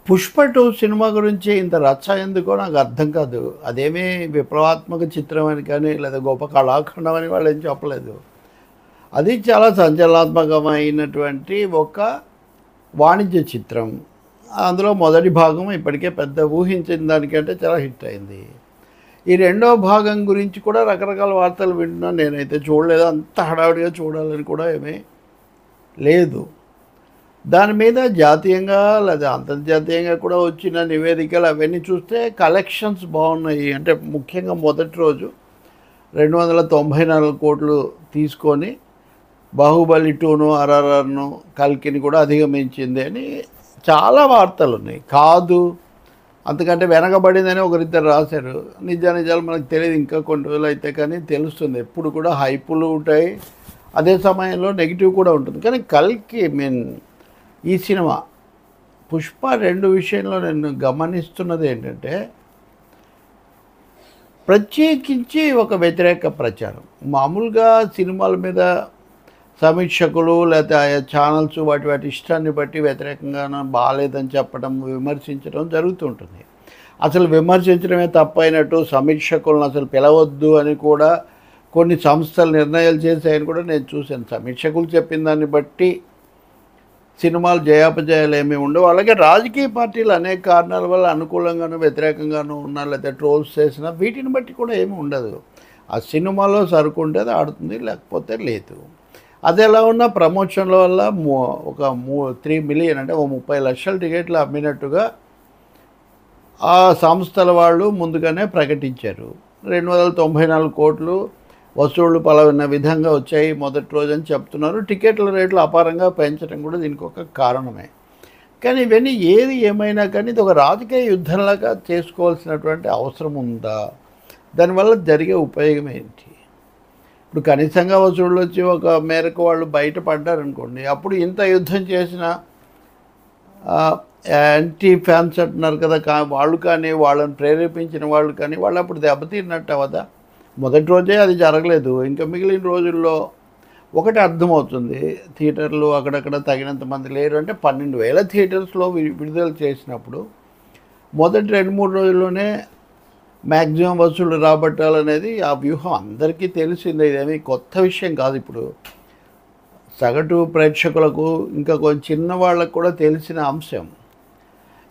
Pushpa 2 cinema గురించి ఇంత రచ్చ ఎందుకో నాకు అర్థం కాదు. అదేమీ విప్లవాత్మక చిత్రం అని కానీ, లేదా గొప్ప కళాఖండం అని వాళ్ళేం చెప్పలేదు. అది చాలా సంచలనాత్మకమైనటువంటి ఒక వాణిజ్య చిత్రం. అందులో మొదటి భాగం ఇప్పటికే పెద్ద ఊహించిన దానికంటే చాలా హిట్ అయింది. ఈ రెండో భాగం గురించి కూడా రకరకాల వార్తలు వింటున్నాను. నేనైతే చూడలేదు. అంత హడావిడిగా చూడాలని కూడా ఏమీ లేదు. దాని మీద జాతీయంగా లేదా అంతర్జాతీయంగా కూడా వచ్చిన నివేదికలు అవన్నీ చూస్తే కలెక్షన్స్ బాగున్నాయి. అంటే ముఖ్యంగా మొదటి రోజు 294 కోట్లు తీసుకొని బాహుబలి 2ను, ఆర్ఆర్ఆర్ను, కల్కిని కూడా అధిగమించింది అని చాలా వార్తలు ఉన్నాయి. కాదు, అంతకంటే వెనకబడిందని ఒకరిద్దరు రాశారు. నిజాలు మనకు తెలియదు. ఇంకా కొన్ని రోజులు అయితే కానీ తెలుస్తుంది. ఎప్పుడు కూడా హైపులు ఉంటాయి, అదే సమయంలో నెగిటివ్ కూడా ఉంటుంది. కానీ కల్కి ఈ సినిమా పుష్ప 2 విషయంలో నేను గమనిస్తున్నది ఏంటంటే, ప్రత్యేకించి ఒక వ్యతిరేక ప్రచారం. మామూలుగా సినిమాల మీద సమీక్షకులు లేకపోతే ఆయా ఛానల్స్ వాటి ఇష్టాన్ని బట్టి వ్యతిరేకంగా బాగాలేదని చెప్పడం, విమర్శించడం జరుగుతుంటుంది. అసలు విమర్శించడమే తప్పైనట్టు సమీక్షకులను అసలు పిలవద్దు అని కూడా కొన్ని సంస్థలు నిర్ణయాలు చేశాయని కూడా నేను చూశాను. సమీక్షకులు చెప్పిన దాన్ని బట్టి సినిమాలు జయాపజయాలు ఏమీ ఉండవు. అలాగే రాజకీయ పార్టీలు అనేక కారణాల వల్ల అనుకూలంగానూ వ్యతిరేకంగానూ ఉన్నా, లేదా ట్రోల్స్ చేసినా వీటిని బట్టి కూడా ఏమీ ఉండదు. ఆ సినిమాలో సరుకు ఉంటే అది ఆడుతుంది, లేకపోతే లేదు. అది ఎలా ఉన్నా ప్రమోషన్ల వల్ల ఒక 3 మిలియన్ అంటే 30 లక్షల టికెట్లు అమ్మినట్టుగా ఆ సంస్థల వాళ్ళు ముందుగానే ప్రకటించారు. 294 కోట్లు వసూళ్లు పలావిన విధంగా వచ్చాయి మొదటి రోజు అని చెప్తున్నారు. టికెట్ల రేట్లు అపారంగా పెంచడం కూడా దీనికి ఒక కారణమే. కానీ ఇవన్నీ ఏది ఏమైనా కానీ ఇది ఒక రాజకీయ యుద్ధంలాగా చేసుకోవాల్సినటువంటి అవసరం ఉందా? దానివల్ల జరిగే ఉపయోగం ఏంటి? ఇప్పుడు కనీసంగా వసూళ్ళు వచ్చి ఒక మేరకు వాళ్ళు బయటపడ్డారనుకోండి, అప్పుడు ఇంత యుద్ధం చేసిన యాంటీ ఫ్యాన్స్ అంటున్నారు కదా, వాళ్ళు కానీ వాళ్ళని ప్రేరేపించిన వాళ్ళు కానీ వాళ్ళు అప్పుడు దెబ్బతిన్నట్టు అవదా? మొదటి రోజే అది జరగలేదు. ఇంకా మిగిలిన రోజుల్లో ఒకటి అర్థమవుతుంది, థియేటర్లు అక్కడక్కడ తగినంత మంది లేరు. అంటే 12,000 థియేటర్స్లో విడుదల చేసినప్పుడు మొదటి 2-3 రోజుల్లోనే మ్యాక్సిమం వసూళ్ళు రాబట్టాలనేది ఆ వ్యూహం అందరికీ తెలిసిందే. ఇదేమీ కొత్త విషయం కాదు. ఇప్పుడు సగటు ప్రేక్షకులకు, ఇంకా కొంచెం చిన్న వాళ్ళకు కూడా తెలిసిన అంశం.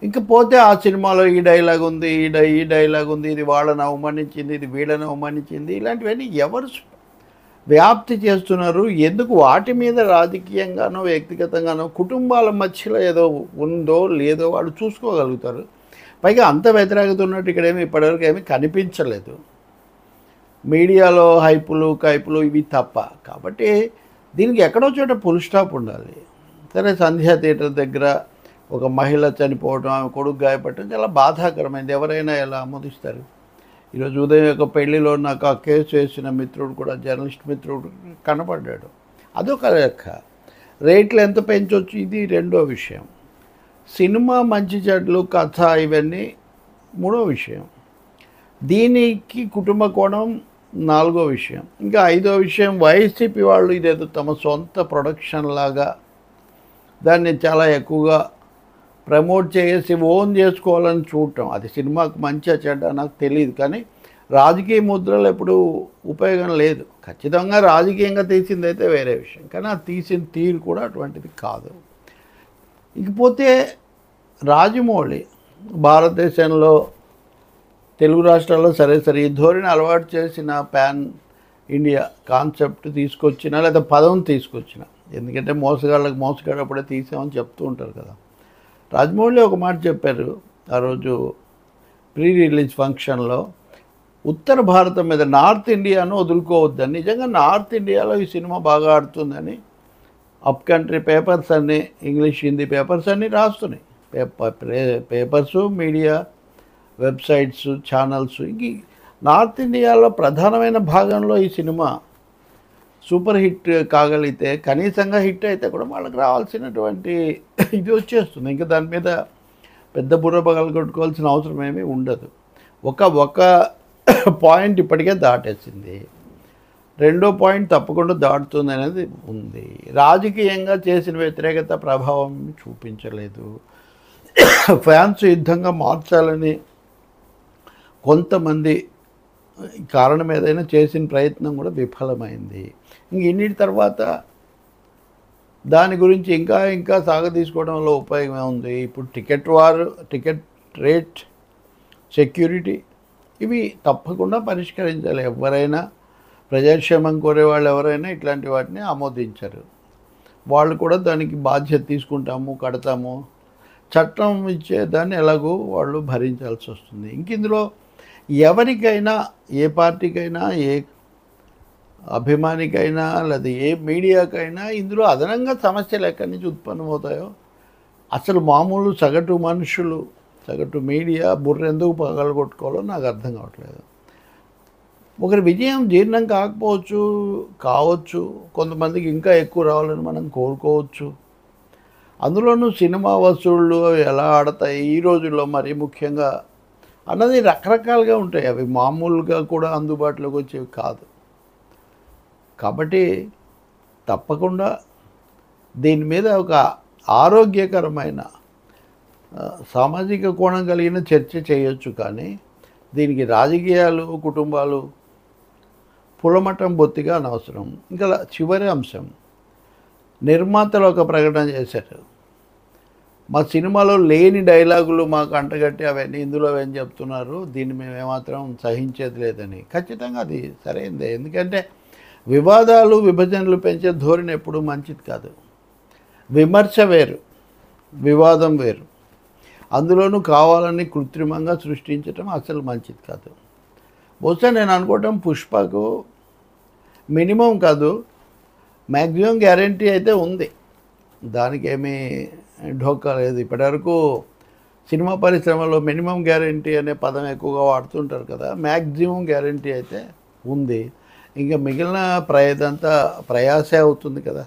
ఇంక పోతే ఆ సినిమాలో ఈ డైలాగ్ ఉంది, ఈ డైలాగ్ ఉంది, ఇది వాళ్ళని అవమానించింది, ఇది వీళ్ళని అవమానించింది, ఇలాంటివన్నీ ఎవరు వ్యాప్తి చేస్తున్నారు? ఎందుకు? వాటి మీద రాజకీయంగానో వ్యక్తిగతంగానో కుటుంబాల మధ్యలో ఏదో ఉందో లేదో వాళ్ళు చూసుకోగలుగుతారు. పైగా అంత వ్యతిరేకత ఉన్నట్టు ఇక్కడేమి ఇప్పటివరకు ఏమీ కనిపించలేదు. మీడియాలో హైపులు కైపులు ఇవి తప్ప. కాబట్టి దీనికి ఎక్కడో చోట ఫుల్ స్టాప్ ఉండాలి. సరే, సంధ్యా థియేటర్ దగ్గర ఒక మహిళ చనిపోవడం, ఆమె కొడుకు గాయపడటం చాలా బాధాకరమైంది. ఎవరైనా ఎలా ఆమోదిస్తారు? ఈరోజు ఉదయం ఒక పెళ్లిలో నాకు ఆ కేసు వేసిన మిత్రుడు కూడా, జర్నలిస్ట్ మిత్రుడు కనపడ్డాడు. అదొక లెక్క. రేట్లు ఎంత పెంచవచ్చు, ఇది రెండో విషయం. సినిమా మంచి చెడ్లు, కథ, ఇవన్నీ మూడో విషయం. దీనికి కుటుంబ కోణం నాలుగో విషయం. ఇంకా ఐదో విషయం, వైసీపీ వాళ్ళు ఇదేదో తమ సొంత ప్రొడక్షన్ లాగా దాన్ని చాలా ఎక్కువగా ప్రమోట్ చేసి ఓన్ చేసుకోవాలని చూడటం. అది సినిమాకు మంచిగా చెడ్డ నాకు తెలియదు. కానీ రాజకీయ ముద్రలు ఎప్పుడు ఉపయోగం లేదు. ఖచ్చితంగా రాజకీయంగా తీసిందైతే వేరే విషయం, కానీ ఆ తీసిన తీరు కూడా అటువంటిది కాదు. ఇకపోతే రాజమౌళి భారతదేశంలో తెలుగు రాష్ట్రాల్లో సరే ఈ ధోరణి అలవాటు చేసిన పాన్ ఇండియా కాన్సెప్ట్ తీసుకొచ్చిన, లేదా పదం తీసుకొచ్చిన. ఎందుకంటే మోసగాళ్ళకి మోసగాడప్పుడే తీసామని చెప్తూ ఉంటారు కదా. రాజమౌళి ఒక మాట చెప్పారు ఆ రోజు ప్రీ రిలీజ్ ఫంక్షన్లో, ఉత్తర భారతం మీద నార్త్ ఇండియాను వదులుకోవద్దని. నిజంగా నార్త్ ఇండియాలో ఈ సినిమా బాగా ఆడుతుందని అప్ కంట్రీ పేపర్స్ అన్నీ, ఇంగ్లీష్ హిందీ పేపర్స్ అన్నీ రాస్తున్నాయి. Papers, media, websites, channels. ఇంక నార్త్ ఇండియాలో ప్రధానమైన భాగంలో ఈ సినిమా సూపర్ హిట్ కాగలిగితే, కనీసంగా హిట్ అయితే కూడా వాళ్ళకి రావాల్సినటువంటి ఇది వచ్చేస్తుంది. ఇంకా దాని మీద పెద్ద బుర్ర పగలగొట్టుకోవాల్సిన అవసరం ఏమీ ఉండదు. ఒక పాయింట్ ఇప్పటికే దాటేసింది, రెండో పాయింట్ తప్పకుండా దాటుతుంది అనేది ఉంది. రాజకీయంగా చేసిన వ్యతిరేకత ప్రభావం చూపించలేదు. ఫ్యాన్స్ యుద్ధంగా మార్చాలని కొంతమంది కారణం ఏదైనా చేసిన ప్రయత్నం కూడా విఫలమైంది. ఇంక ఇన్నిటి తర్వాత దాని గురించి ఇంకా ఇంకా సాగదీసుకోవడంలో ఉపయోగమే ఉంది. ఇప్పుడు టికెట్ రేట్, సెక్యూరిటీ ఇవి తప్పకుండా పరిష్కరించాలి. ఎవరైనా ప్రజాక్షేమం కోరే వాళ్ళు ఎవరైనా ఇట్లాంటి వాటిని ఆమోదించరు. వాళ్ళు కూడా దానికి బాధ్యత తీసుకుంటాము, కడతాము, చట్టం ఇచ్చేదాన్ని ఎలాగో వాళ్ళు భరించాల్సి వస్తుంది. ఇంక ఇందులో ఎవరికైనా, ఏ పార్టీకైనా, ఏ అభిమానికైనా, లేదా ఏ మీడియాకైనా ఇందులో అదనంగా సమస్యలు ఎక్కడి నుంచి ఉత్పన్నమవుతాయో అసలు మామూలు సగటు మనుషులు, సగటు మీడియా బుర్ర ఎందుకు పగలగొట్టుకోవాలో నాకు అర్థం కావట్లేదు. ఒకరి విజయం జీర్ణం కావచ్చు, కొంతమందికి ఇంకా ఎక్కువ రావాలని మనం కోరుకోవచ్చు. అందులోనూ సినిమా వసూళ్ళు ఎలా ఆడతాయి ఈ రోజుల్లో మరీ ముఖ్యంగా అన్నది రకరకాలుగా ఉంటాయి. అవి మామూలుగా కూడా అందుబాటులోకి వచ్చేవి కాదు. కాబట్టి తప్పకుండా దీని మీద ఒక ఆరోగ్యకరమైన సామాజిక కోణం కలిగిన చర్చ చేయొచ్చు. కానీ దీనికి రాజకీయాలు, కుటుంబాలు పులమటం బొత్తిగా అనవసరం. ఇంకా చివరి అంశం, నిర్మాతలు ఒక ప్రకటన చేశారు. మా సినిమాలో లేని డైలాగులు మాకు అంటగట్టి అవన్నీ ఇందులో ఏం చెప్తున్నారు, దీన్ని మేము ఏమాత్రం సహించేది లేదని. ఖచ్చితంగా అది సరైనదే. ఎందుకంటే వివాదాలు, విభజనలు పెంచే ధోరణి ఎప్పుడూ మంచిది కాదు. విమర్శ వేరు, వివాదం వేరు. అందులోనూ కావాలని కృత్రిమంగా సృష్టించడం అసలు మంచిది కాదు. బహుశా నేను అనుకోవటం పుష్పకు మినిమం కాదు, మ్యాక్సిమం గ్యారంటీ అయితే ఉంది. దానికేమీ ఢోకా లేదు. ఇప్పటివరకు సినిమా పరిశ్రమలో మినిమం గ్యారంటీ అనే పదం ఎక్కువగా వాడుతుంటారు కదా. మ్యాక్సిమం గ్యారంటీ అయితే ఉంది. ఇంకా మిగిలిన ప్రయాసే అవుతుంది కదా.